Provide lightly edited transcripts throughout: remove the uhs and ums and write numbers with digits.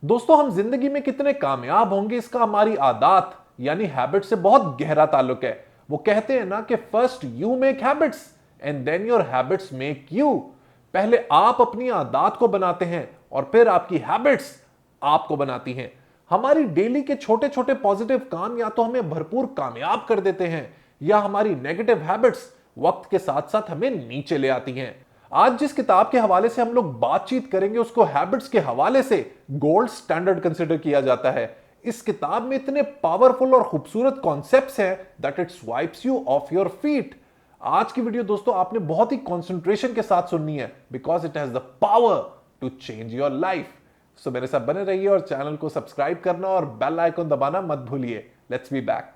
दोस्तों, हम जिंदगी में कितने कामयाब होंगे इसका हमारी आदत यानी हैबिट से बहुत गहरा ताल्लुक है। वो कहते हैं ना कि first you make habits and then your habits make you. पहले आप अपनी आदत को बनाते हैं और फिर आपकी हैबिट्स आपको बनाती हैं। हमारी डेली के छोटे छोटे पॉजिटिव काम या तो हमें भरपूर कामयाब कर देते हैं या हमारी नेगेटिव हैबिट्स वक्त के साथ साथ हमें नीचे ले आती हैं। आज जिस किताब के हवाले से हम लोग बातचीत करेंगे उसको हैबिट्स के हवाले से गोल्ड स्टैंडर्ड कंसिडर किया जाता है। इस किताब में इतने पावरफुल और खूबसूरत कॉन्सेप्ट्स हैं that it swipes you of your feet. आज की वीडियो दोस्तों आपने बहुत ही कंसंट्रेशन के साथ सुननी है because it has the power to change your life. So मेरे साथ बने रहिए और चैनल को सब्सक्राइब करना और बेल आइकन दबाना मत भूलिए। Let's be back.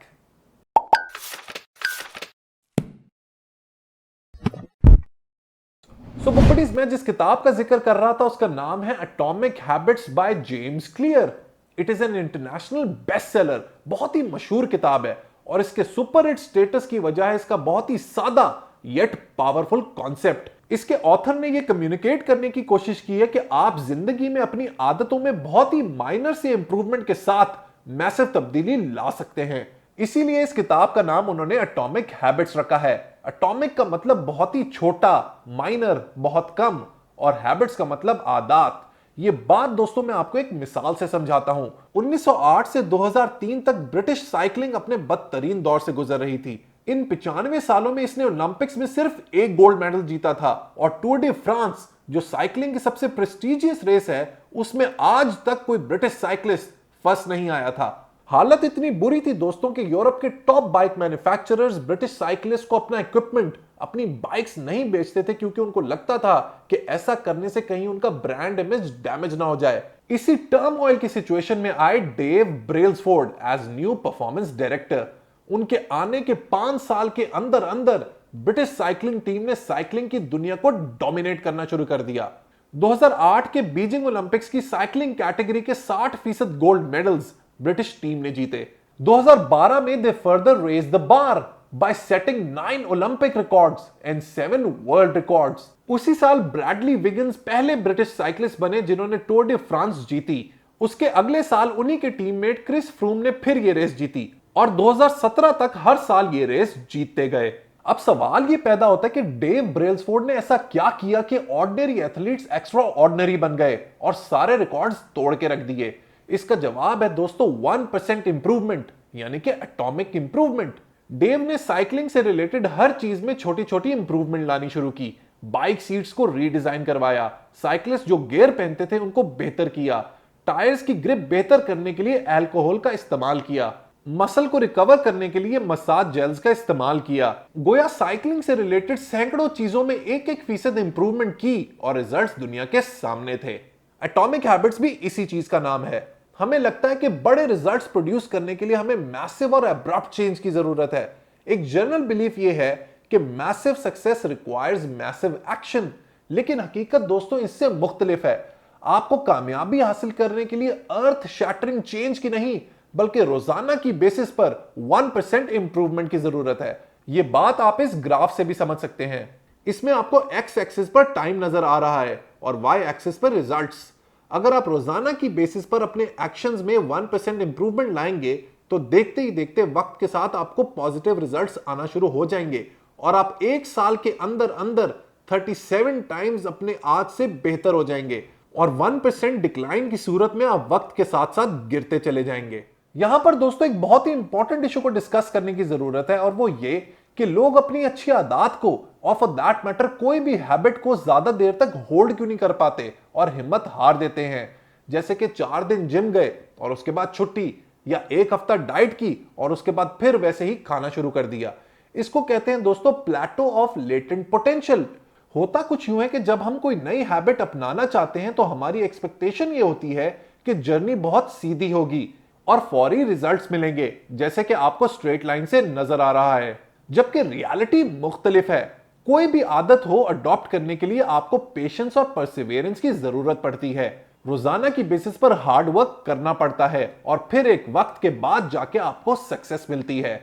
सो बुकड़ीज, मैं जिस किताब का जिक्र कर रहा था उसका नाम है atomic habits by James clear. It is an international best seller, बहुत ही मशहूर किताब है और इसके सुपर हिट स्टेटस की वजह है इसका बहुत ही सादा येट पावरफुल कॉन्सेप्ट। इसके ऑथर ने यह कम्युनिकेट करने की कोशिश की है कि आप जिंदगी में अपनी आदतों में बहुत ही माइनर से इंप्रूवमेंट के साथ मैसिव तब्दीली ला सकते हैं। इसीलिए इस किताब का नाम उन्होंने एटॉमिक हैबिट्स रखा है। एटॉमिक का मतलब बहुत ही छोटा, माइनर बहुत कम, और हैबिट्स का मतलब आदत। ये बात दोस्तों मैं आपको एक मिसाल से समझाता हूं। 1908 से 2003 तक ब्रिटिश साइकिलिंग अपने बदतरीन दौर से गुजर रही थी। इन 95 सालों में इसने ओलंपिक्स में सिर्फ एक गोल्ड मेडल जीता था और टूर डी फ्रांस जो साइकिलिंग की सबसे प्रेस्टिजियस रेस है उसमें आज तक कोई ब्रिटिश साइकिलिस्ट फर्स्ट नहीं आया था। हालत इतनी बुरी थी दोस्तों कि यूरोप के top bike manufacturers British cyclist को अपना इक्विपमेंट, अपनी बाइक्स नहीं बेचते थे क्योंकि उनको लगता था कि ऐसा करने से कहीं उनका ब्रांड इमेज डैमेज ना हो जाए। इसी टर्मोइल की सिचुएशन में आए Dave Brailsford as new performance director. उनके आने के 5 साल के अंदर अंदर ब्रिटिश साइकिलिंग टीम ने साइकिलिंग की दुनिया को डोमिनेट करना शुरू कर दिया। 2008 के बीजिंग ओलंपिक्स की साइकिलिंग कैटेगरी के 60% गोल्ड मेडल्स ब्रिटिश टीम ने जीते। 2012 में they further raise the bar by setting 9 Olympic records and 7 world records. उसी साल ब्रैडली विगिन्स पहले ब्रिटिश साइकिलिस्ट बने जिन्होंने टूर डी फ्रांस जीती। उसके अगले साल उन्हीं के टीममेट क्रिस फ्रूम ने फिर ये रेस जीती और 2017 तक हर साल ये रेस जीतते गए। अब सवाल ये पैदा होता है कि डेव ब्रेल्सफोर्ड ने ऐसा क्या किया कि ऑर्डिनरी एथलीट्स एक्स्ट्रा ऑर्डिनरी बन गए और सारे रिकॉर्ड्स तोड़ के रख दिए। इसका जवाब है दोस्तों 1% इंप्रूवमेंट, यानी कि एटॉमिक इंप्रूवमेंट। डेव ने साइकिलिंग से रिलेटेड हर चीज में छोटी छोटी इंप्रूवमेंट लानी शुरू की। बाइक सीट्स को रीडिजाइन करवाया, साइकिलिस्ट जो गियर पहनते थे उनको बेहतर किया, टायर्स की ग्रिप बेहतर करने के लिए अल्कोहल का इस्तेमाल किया, मसल को रिकवर करने के लिए मसाज जेल्स का इस्तेमाल किया। गोया साइकिलिंग से रिलेटेड सैकड़ों चीजों में 1% इंप्रूवमेंट की और रिजल्ट्स दुनिया के सामने थे। एटॉमिक हैबिट्स भी इसी चीज का नाम है। हमें लगता है कि बड़े रिजल्ट्स प्रोड्यूस करने के लिए हमें मैसिव और अब्रप्ट चेंज की जरूरत है। एक जनरल बिलीफ यह है कि massive success requires massive action, लेकिन हकीकत दोस्तों इससे मुख्तलिफ है। आपको कामयाबी हासिल करने के लिए अर्थ शैटरिंग चेंज की नहीं बल्कि रोजाना की बेसिस पर 1% इंप्रूवमेंट की जरूरत है। यह बात आप इस ग्राफ से भी समझ सकते हैं। इसमें आपको एक्स एक्सिस पर टाइम नजर आ रहा है और वाई एक्सिस पर रिजल्ट्स। अगर आप रोजाना की बेसिस पर अपने एक्शंस में 1% इंप्रूवमेंट लाएंगे तो देखते ही देखते वक्त के साथ आपको पॉजिटिव रिजल्ट्स आना शुरू हो जाएंगे और आप एक साल के अंदर अंदर 37 टाइम्स अपने आज से बेहतर हो जाएंगे और 1% डिक्लाइन की सूरत में आप वक्त के साथ साथ गिरते चले जाएंगे। यहां पर दोस्तों एक बहुत ही इंपॉर्टेंट इशू को डिस्कस करने की जरूरत है और वो ये कि लोग अपनी अच्छी आदत को और फॉर दैट मैटर कोई भी हैबिट को ज्यादा देर तक होल्ड क्यों नहीं कर पाते और हिम्मत हार देते हैं। जैसे कि 4 दिन जिम गए और उसके बाद छुट्टी, या 1 हफ्ता डाइट की और उसके बाद फिर वैसे ही खाना शुरू कर दिया। इसको कहते हैं दोस्तों प्लेटो ऑफ लेटेंट पोटेंशियल। होता कुछ यूं है कि जब हम कोई नई हैबिट अपनाना चाहते हैं तो हमारी एक्सपेक्टेशन ये होती है कि जर्नी बहुत सीधी होगी और फौरी रिजल्ट्स मिलेंगे, जैसे कि आपको स्ट्रेट लाइन से नजर आ रहा है, जबकि रियलिटी मुख्तलिफ है। कोई भी आदत हो अडॉप्ट करने के लिए आपको पेशेंस और परसिवियरेंस की जरूरत पड़ती है। रोजाना की बेसिस पर हार्ड वर्क करना पड़ता है और फिर एक वक्त के बाद जाके आपको सक्सेस मिलती है।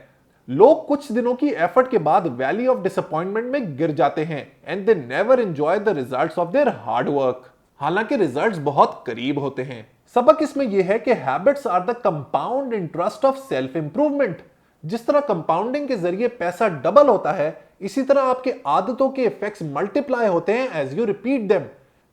लोग कुछ दिनों की एफर्ट के बाद वैली ऑफ डिसअपॉइंटमेंट में गिर जाते हैं and they never enjoy the results of their hard work. हालांकि रिजल्ट्स बहुत करीब होते हैं। सबक इसमें यह है कि habits are the compound interest of self improvement. जिस तरह कंपाउंडिंग के जरिए पैसा डबल होता है, इसी तरह आपके आदतों के इफेक्ट्स मल्टीप्लाई होते हैं as you repeat them.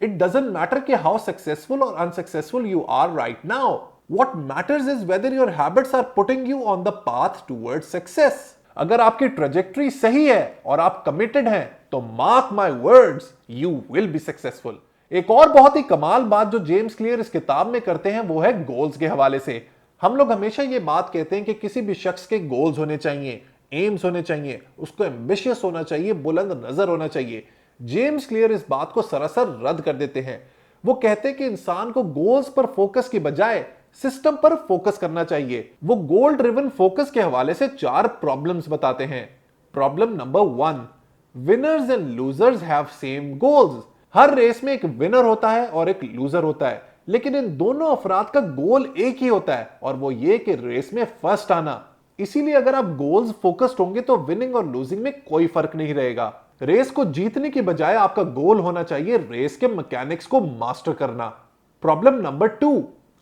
It doesn't matter कि हाउ सक्सेसफुल और unsuccessful you are right now. What matters is whether your habits are putting you on the path towards success. अगर आपकी ट्रेजेक्टरी सही है और आप कमिटेड हैं, तो mark my words, you will be successful. एक और बहुत ही कमाल बात जो जेम्स क्लियर इस किताब में करते हैं वो है गोल्स के हवाले से। हम लोग हमेशा ये बात कहते हैं कि किसी भी शख्स के गोल्स होने चाहिए, एम्स होने चाहिए, उसको एम्बिशियस होना चाहिए, बुलंद नजर होना चाहिए। जेम्स क्लियर इस बात को सरासर रद्द कर देते हैं। वो कहते हैं कि इंसान को गोल्स पर फोकस की बजाय सिस्टम पर फोकस करना चाहिए। वो गोल ड्रिवन फोकस के हवाले से 4 प्रॉब्लम्स बताते हैं। Problem number 1, winners and losers have same goals. हर रेस में एक विनर होता है और एक लूजर होता है, लेकिन इन दोनों अफराद का गोल एक ही होता है, और वो ये कि रेस में फर्स्ट आना। इसीलिए अगर आप गोल्स फोकस्ड होंगे तो विनिंग और लूजिंग में कोई फर्क नहीं रहेगा। रेस को जीतने की बजाय आपका गोल होना चाहिए रेस के मैकेनिक्स को मास्टर करना। Problem number 2,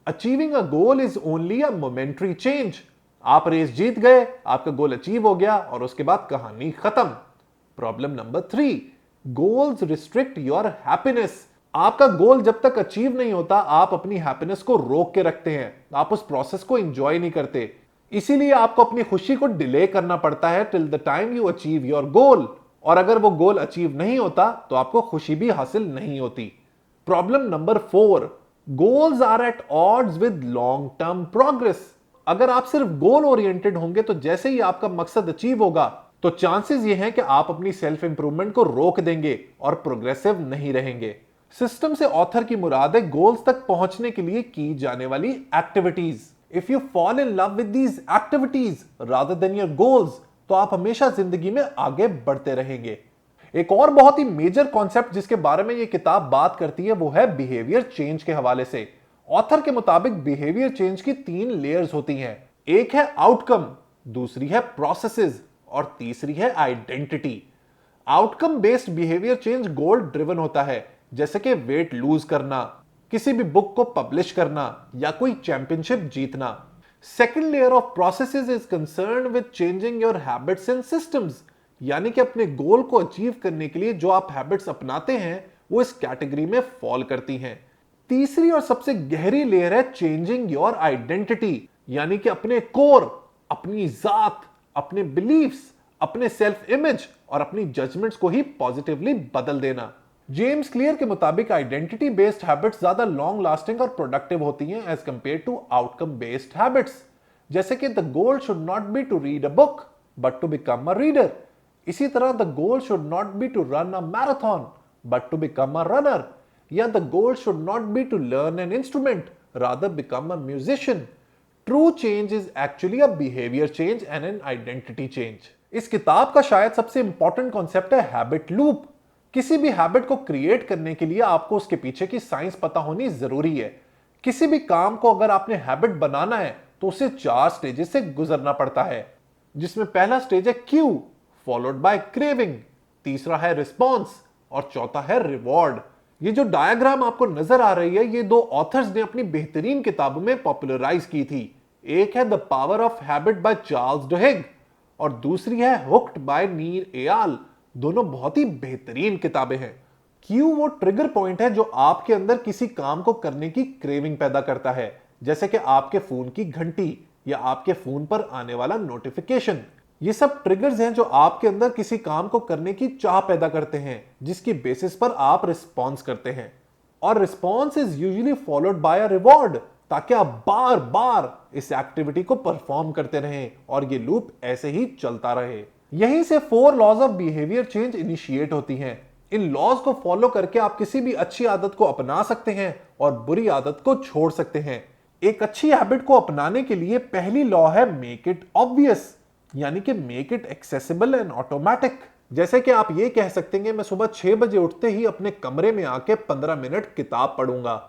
achieving a goal is only a momentary change. आप रेस जीत गए, आपका गोल अचीव हो गया और उसके बाद कहानी खत्म। Problem number 3, goals restrict your happiness. आपका गोल जब तक अचीव नहीं होता, आप अपनी हैप्पीनेस को रोक के रखते हैं, आप उस प्रोसेस को एंजॉय नहीं करते। इसीलिए आपको अपनी खुशी को डिले करना पड़ता है till the time you achieve your goal, और अगर वो गोल अचीव नहीं होता तो आपको खुशी भी हासिल नहीं होती। Problem number 4, goals are at odds with long term progress. अगर आप सिर्फ गोल ओरिएंटेड होंगे तो जैसे ही आपका मकसद अचीव होगा तो चांसेस ये हैं कि आप अपनी सेल्फ इंप्रूवमेंट को रोक देंगे और प्रोग्रेसिव नहीं रहेंगे। सिस्टम से ऑथर की मुराद है गोल्स तक पहुंचने के लिए की जाने वाली activities. If you fall in love with these activities rather than your goals, तो आप हमेशा जिंदगी में आगे बढ़ते रहेंगे। एक और बहुत ही मेजर कॉन्सेप्ट जिसके बारे में यह किताब बात करती है वो है बिहेवियर चेंज के हवाले से। ऑथर के मुताबिक बिहेवियर चेंज की 3 लेयर्स होती हैं। एक है आउटकम, दूसरी है प्रोसेसेस और तीसरी है identity. Outcome based behaviour change goal driven होता है, जैसे कि वेट लूज करना, किसी भी बुक को पब्लिश करना या कोई चैंपियनशिप जीतना। Second layer of processes is concern with changing your habits and systems, यानी कि अपने गोल को अचीव करने के लिए जो आप हैबिट्स अपनाते हैं वो इस कैटेगरी में फॉल करती हैं। तीसरी और सबसे गहरी लेयर है चेंजिंग योर आइडेंटिटी, यानी कि अपने कोर, अपनी जात, अपने बिलीफ्स, अपने सेल्फ इमेज और अपनी जजमेंट्स को ही पॉजिटिवली बदल देना। जेम्स क्लियर के मुताबिक आइडेंटिटी बेस्ड हैबिट्स ज्यादा लॉन्ग लास्टिंग और प्रोडक्टिव होती हैं as compared to outcome based habits. जैसे कि the goal should not be to read a book but to become a reader. इसी तरह the goal should not be to run a marathon but to become a runner, या the goal should not be to learn an instrument rather become a musician. True change is actually a behaviour change and an identity change. इस किताब का शायद सबसे important concept है habit loop. किसी भी habit को क्रिएट करने के लिए आपको उसके पीछे की साइंस पता होनी जरूरी है। किसी भी काम को अगर आपने हैबिट बनाना है तो उसे 4 स्टेजेस से गुजरना पड़ता है, जिसमें पहला स्टेज है क्यू, फॉलोड बाय क्रेविंग, तीसरा है रिस्पॉन्स और चौथा है रिवॉर्ड। ये जो डायग्राम आपको नजर आ रही है ये 2 ऑथर्स ने अपनी बेहतरीन किताबों में पॉपुलराइज की थी। एक है the power of habit by Charles Duhigg और दूसरी है हुक्ड बाय नील एयाल। दोनों बहुत ही बेहतरीन किताबें हैं। क्यू वो ट्रिगर पॉइंट है जो आपके अंदर किसी काम को करने की क्रेविंग पैदा करता है, जैसे कि आपके फोन की घंटी या आपके फोन पर आने वाला नोटिफिकेशन। ये सब ट्रिगर्स हैं जो आपके अंदर किसी काम को करने की चाह पैदा करते हैं, जिसकी बेसिस पर आप रिस्पॉन्स करते हैं। और response is usually followed by a reward, ताकि आप बार बार इस एक्टिविटी को परफॉर्म करते रहें और ये लूप ऐसे ही चलता रहे। यहीं से 4 laws of behaviour change initiate होती हैं। इन लॉज को फॉलो करके आप किसी भी अच्छी आदत को अपना सकते हैं और बुरी आदत को छोड़ सकते हैं। एक अच्छी हैबिट को अपनाने के लिए पहली लॉ है मेक इट ऑब्वियस, यानी कि make it accessible and automatic. जैसे कि आप ये कह सकते हैं मैं सुबह 6 बजे उठते ही अपने कमरे में आके 15 मिनट किताब पढ़ूंगा।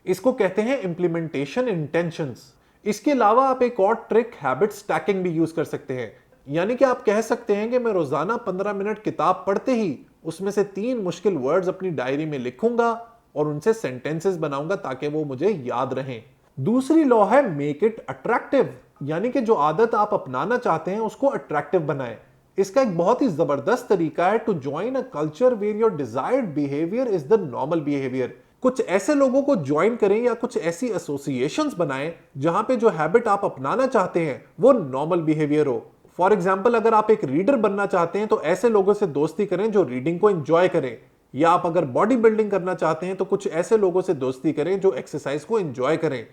इसको कहते हैं इंप्लीमेंटेशन इंटेंशंस। इसके अलावा आप एक और ट्रिक हैबिट स्टैकिंग भी यूज कर सकते हैं, यानी कि आप कह सकते हैं कि मैं रोजाना 15 मिनट किताब पढ़ते ही उसमें से 3 मुश्किल वर्ड्स अपनी डायरी में लिखूंगा और उनसे सेंटेंसेस बनाऊंगा ताकि वो मुझे याद रहें। दूसरी लॉ है मेक इट अट्रैक्टिव, यानी कि जो आदत आप अपनाना चाहते हैं उसको अट्रैक्टिव बनाएं। इसका एक बहुत ही जबरदस्त तरीका है to join a culture where your desired behaviour is the normal behaviour. कुछ ऐसे लोगों को ज्वाइन करें या कुछ ऐसी एसोसिएशंस बनाएं जहां पे जो हैबिट आप अपनाना चाहते हैं वो नॉर्मल बिहेवियर हो। फॉर एग्जाम्पल, अगर आप एक रीडर बनना चाहते हैं तो ऐसे लोगों से दोस्ती करें जो रीडिंग को एंजॉय करें, या आप अगर बॉडी बिल्डिंग करना चाहते हैं तो कुछ ऐसे लोगों से दोस्ती करें जो एक्सरसाइज को एंजॉय करें।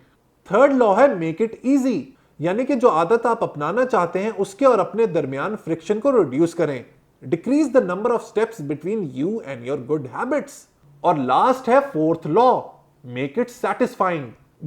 थर्ड लॉ है मेक इट इजी, यानी कि जो आदत आप अपनाना चाहते हैं उसके और अपने दरमियान फ्रिक्शन को रिड्यूस करें। Decrease the number of steps between you and your good habits. और लास्ट है fourth law, make it satisfying.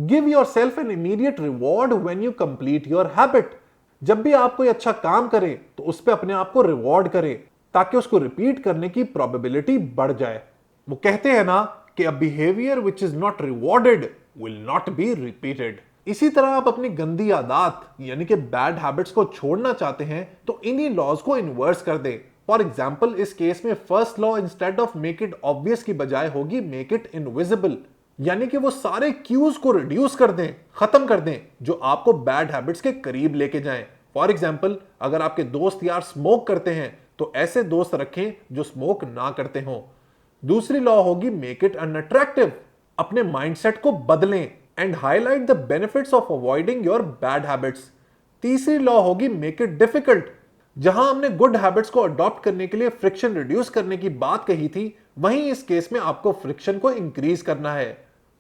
Give your self an immediate reward when you complete your habit. जब भी आप कोई अच्छा काम करें तो उस पर अपने आप को रिवॉर्ड करें ताकि उसको रिपीट करने की प्रोबेबिलिटी बढ़ जाए। वो कहते हैं ना कि a behaviour which is not rewarded will not be repeated. इसी तरह आप अपनी गंदी आदत यानी कि बैड हैबिट्स को छोड़ना चाहते हैं तो इन्हीं लॉज को इन्वर्स कर दें। फॉर एग्जाम्पल, इस केस में first law instead of make it obvious की बजाय होगी मेक इट इनविजिबल, यानी कि वो सारे क्यूज को रिड्यूस कर दें, खत्म कर दें जो आपको बैड हैबिट्स के करीब लेके जाएं। फॉर एग्जाम्पल, अगर आपके दोस्त यार स्मोक करते हैं तो ऐसे दोस्त रखें जो स्मोक ना करते हों। दूसरी लॉ होगी मेक इट अनअट्रैक्टिव। अपने माइंडसेट को बदलें and highlight the benefits of avoiding your bad habits. तीसरी लॉ होगी मेक इट डिफिकल्ट। जहां हमने गुड हैबिट्स को अडॉप्ट करने के लिए फ्रिक्शन रिड्यूस करने की बात कही थी, वहीं इस केस में आपको फ्रिक्शन को इंक्रीज करना है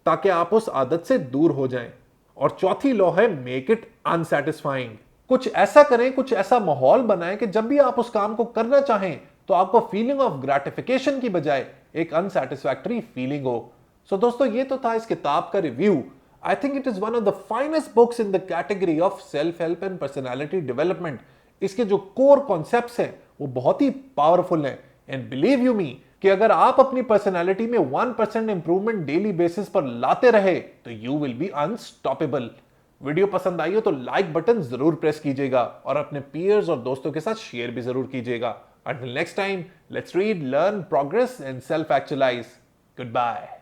ताकि आप उस आदत से दूर हो जाएं। और चौथी लॉ है मेक इट अनसैटिस्फाइंग। कुछ ऐसा करें, कुछ ऐसा माहौल बनाएं कि जब भी आप उस काम को करना चाहें तो आपको फीलिंग ऑफ ग्रेटिफिकेशन की बजाय एक अनसैटिस्फैक्टरी फीलिंग हो। सो दोस्तों, ये तो था इस किताब का review. I think it is one of the finest books in the category of self help and personality development. इसके जो कोर कॉन्सेप्ट्स हैं वो बहुत ही पावरफुल हैं। एंड बिलीव यू मी कि अगर आप अपनी पर्सनैलिटी में 1% इंप्रूवमेंट डेली बेसिस पर लाते रहे तो you will be unstoppable. Video पसंद आई हो तो लाइक बटन जरूर प्रेस कीजिएगा और अपने पीयर्स और दोस्तों के साथ शेयर भी जरूर कीजिएगा। Until next time, let's read, learn, progress, and self-actualize. Goodbye.